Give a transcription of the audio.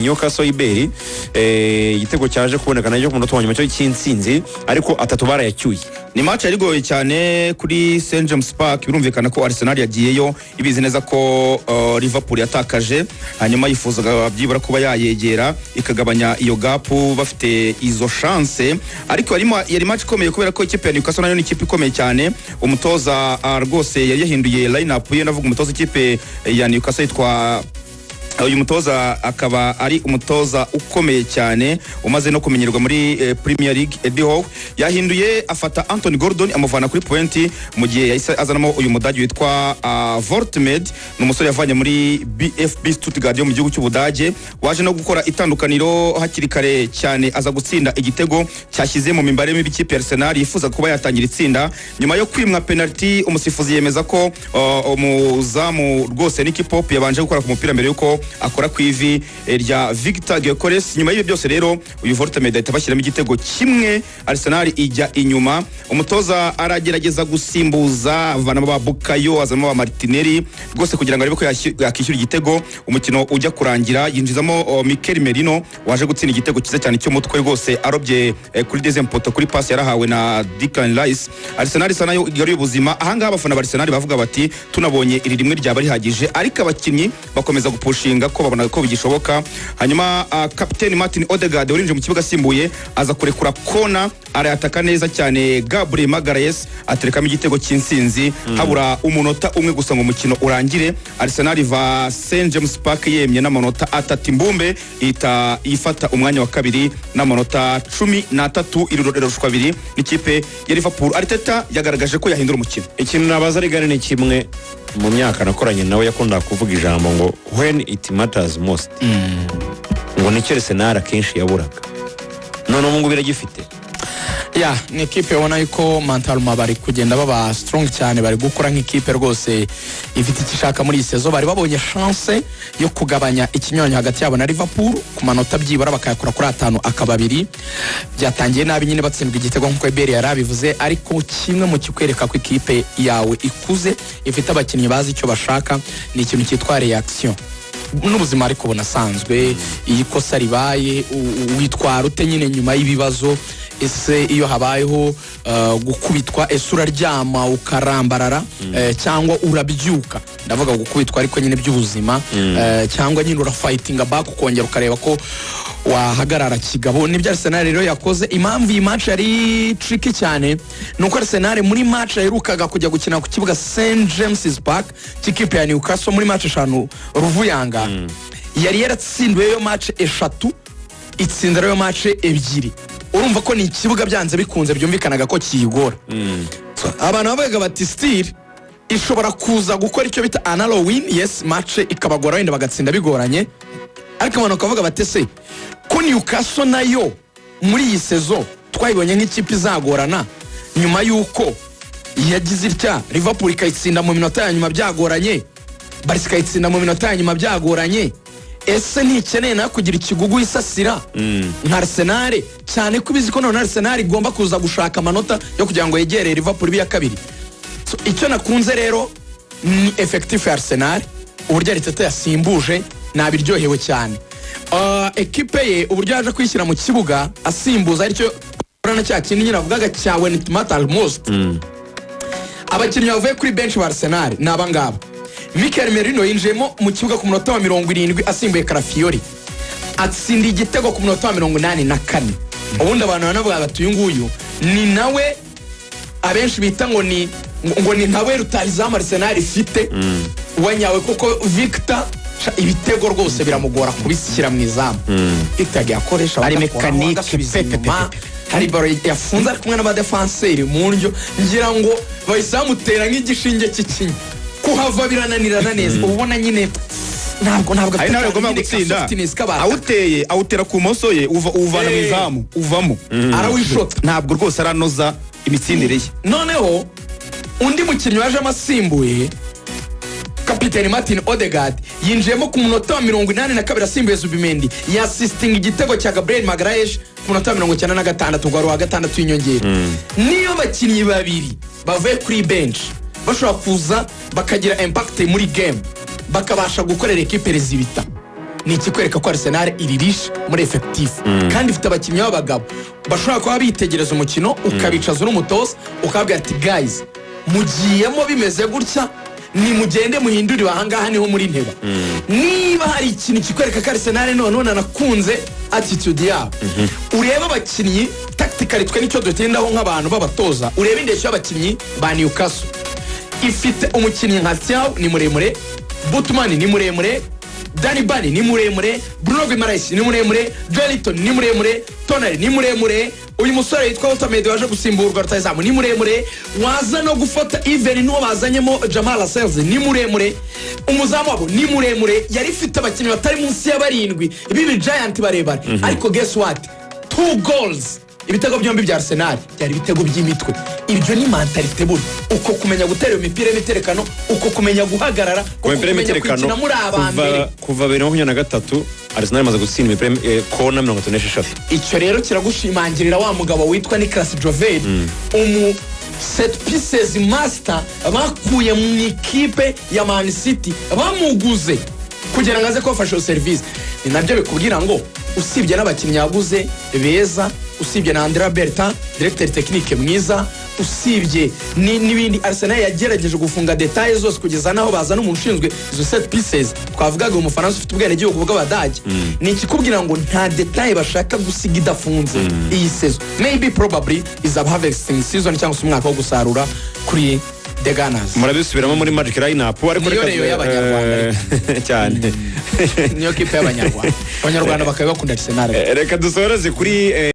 Newcastle Iberi igitego cyaje kuboneka nayo ku munota wa nyuma cyo cy'insinzi ariko atatu barayacyuye. Ni match yarigoye cyane kuri St James Park. Birumvikana ko Arsenal yagiyeyo ibizi neza ko Liverpool yatakaje, hanyuma yifuzaga byibura kuba yayegera ikagabanya iyo gap bafite izo chance, ariko yari match ikomeye kubera ko ikipe ya Newcastle nayo ni ikipe ikomeye cyane. Umutoza rwose yari yahinduye line up ye, navuga umutoza ikipe ya Newcastle yitwa uyu mutoza akaba ari umutoza ukomeye cyane umaze no kumenyerwa muri Premier League. Eddie Howe yahinduye afata Anthony Gordon amuvana kuri point mu gihe yahise azanamo uyu mudage witwa Vortmed, n'umusore yavanye muri BFB Stuttgart yo mu gihugu cy'Ubudage, waje no gukora itandukaniro hakiri kare cyane, aza gutsinda igitego cyashyize mu mimbare mibi ikipe ya Arsenal yifuza kuba yatangira itsinda. Nyuma yo kwimwa penalty, umusifuzi yemeza ko umuzamu rwose Nicky Pop yabanje gukora ku mupira mbere yuko akora ku ivi rya Victor Gyökeres. Nyuma y'ibyo byose rero uyu Vortmed ahita bashyiramo igitego kimwe, Arsenal ijya inyuma. Umutoza aragerageza gusimbuza avana ba Bukayo azamo ba Martinelli rwose kugira ngo arebe ko yakishyura igitego. Umukino ujya kurangira yinjizamo Mikel Merino waje gutsinda igitego cyiza cyane cyo mutwe rwose arobye kuri deuxième poto kuri pass yarahawe na Declan Rice. Arsenal sana yo igaruye ubuzima. Ahanga abafana ba Arsenal bavuga bati tunabonye iri rimwe ryaba rihagije, ariko abakinnyi bakomeza gupushinga ko babona ko bigishoboka. Hanyuma kapiteni Martin Odegaard urinje mu kibuga simbuye aza kurekura kona, arayataka neza cyane. Gabriel Magalhaes aterekamo igitego cy'insinzi habura umunota umwe gusa ngo umukino urangire. Arsenal iva St James Park yemye n'amanota 3 imbumbe ifata umwanya wa kabiri n'amanota 13 irushwa 2 n'ikipe ya Liverpool. Arteta yagaragaje ko yahindura umukino. Ikintu nabaza rigane ni kimwe mu myaka nakoranye nawe yakunda kuvuga ijambo ngo when it matters most, ngo nicyo Arsenal akenshi yaburaga, none ubu ngubu biragifite. ni equipe ubona yuko mentalment bari kugenda baba strong cyane, bari gukora nk'ikipe rwose ifite ikishaka muri iyi sezo. Bari babonye chance yo kugabanya ikinyonyo hagati yabo na Liverpool ku manota byibura bakayakura kuri 5 akaba 2. Byatangiye nabi nyine batsindwa igitego nk'uko Iberi yarabivuze, ariko kimwe mu kikwereka ko ikipe yawe ikuze ifite abakinnyi bazi icyo bashaka ni ikintu cyitwa reaction n'ubuzima ariko bunasanzwe. Iyi kosa ribaye witwara ute nyine nyuma y'ibibazo? Ese iyo habayeho gukubitwa ese uraryama ukarambarara cyangwa urabyuka? Ndavuga gukubitwa ariko nyine by'ubuzima, cyangwa nyine urafightinga back ukongera ukareba ko wahagarara kigabo. Nibyo Arsenal rero yakoze. Impamvu iyi match yari tricky cyane nuko Arsenal muri match yaherukaga kujya gukina ku kibuga St James Park cy'ikipe ya Newcastle muri match 5 Ruvuyanga, yari yaratsindiwe yo match 3 itsindira yo match 2. Urumva ko ni ikibuga byanze bikunze byumvikanaga ko kiyigora. Abantu bavuga bati still ishobora kuza gukora icyo bita analo win, yes match ikabagora wenda bagatsinda bigoranye, ariko abantu bakavuga bati se ko Newcastle nayo muri iyi sezo twayibonye nk'ikipe izagorana nyuma yuko yagize itya Liverpool ikayitsinda mu minota ya nyuma byagoranye, Barca ikayitsinda mu minota ya nyuma byagoranye. Ese ntikeneye na kugira ikigugu isasira nka Arsenal cyane ko bizi ko none Arsenal igomba kuza gushaka amanota yo kugira ngo yegere Liverpool biya kabiri. Icyo nakunze rero ni effective ya Arsenal, uburyo Arteta yasimbuje nabiryohewe cyane. Equipe ye uburyo yaje kwishyira mu kibuga asimbuza aricyo urana cya kintu nyine avugaga cya when it matters most. Abakinnyi bavuye kuri bench ba Arsenal nabangaba. Mikel Merino yinjemo mu kibuga ku munota wa 70 asimbuye Calafiori, atsinda igitego ku munota wa 84. Ubundi abantu banavuga bati uyu nguyu ni nawe abenshi bita ngo ni ntawe rutahizamu Arsenal ifite wanyawe, kuko Victor ibitego rwose biramugora kubishyira mu izamu. Victor yakoresha ari mekanike pepe, hari baro yafunze kumwe n'abadefenseri mu ndyo, ngira ngo bayisamutera nk'igishinge cy'ikinyi kuhava birananirana neza. Ubona nyine ntabwo ari nawe agomba gutsinda, awutera ku moso ye uvana mu izamu uvamo arawishota, ntabwo rwose aranoza imitsindire ye. Noneho undi mukinnyi waje amasimbuye kapiteni Martin Odegaard yinjiyemo ku munota wa 82 asimbuye Zubimendi, yassisting igitego cya Gabriel Magalhaes ku munota wa 96 gwaro wa gatandatu y'inyongera. Niyo bakinnyi babiri bavuye kuri bench bashobora kuza bakagira impact muri game bakabasha gukorera equipe rezibita. ni ikikwereka ko Arsenal iririsha muri effectif kandi ifite abakinnyi b'abagabo bashobora kuba bitegereza umukino ukabicaza n'umutoza ukabwira ati guys mugiyemo bimeze gutya ni mugende muhindurire ahangaha niho muri nteba niba hari ikintu kikwereka ko Arsenal none nakunze attitude yabo ureba abakinnyi tactically twe nicyo dutindaho nk'abantu b'abatoza ureba indeshyo y'abakinnyi ba Newcastle ifite umukinnyi nka Thiaw ni muremure Butman ni muremure Danny Bani ni muremure Bruno Guimaraes ni muremure Joelinton ni muremure Tonali ni muremure uyu musore yitwa Otamedo waje gusimburwa rutayizamu ni muremure waza no gufata even no bazanyemo Jamal Lascelles ni muremure umuzamu wabo ni muremure yari ifite abakinnyi batari munsi ya 7 ibi giant barebare ariko guess what 2 goals ibitego byombi bya Arsenal byari ibitego by'imitwe ibyo ni mentalite buri uko kumenya gutera imipira y'imiterekano uko kumenya guhagarara uko kumenya kwikina muri abambere kuva 2023 Arsenal imaze gutsinda imipira kona 36 icyo rero kiragushimangirira wa mugabo witwa Nicolas Jovet set pieces master bakuye mu ikipe ya Man City bamuguze kugira ngo aze kofasha service ni nabyo bikubwira ngo usibye n'abakinnyi yaguze beza usibye na Andrea Berta directeur technique mwiza usibye n'ibindi Arsenal yagerageje gufunga details zose kugeza naho bazana umuntu ushinzwe izo set pieces twavugaga umufaransa ufite ubwene gihugu bw'abadage ni ikikubwira ngo nta detail bashaka gusiga idafunze iyi season maybe probably is a harvesting season cyangwa se umwaka wo gusarura kuri The Gunners murabisubiramo muri Magic Lineup ariko cyane niyo kipe y'abanyarwanda bakaba bakunda Arsenal reka dusoreze kuri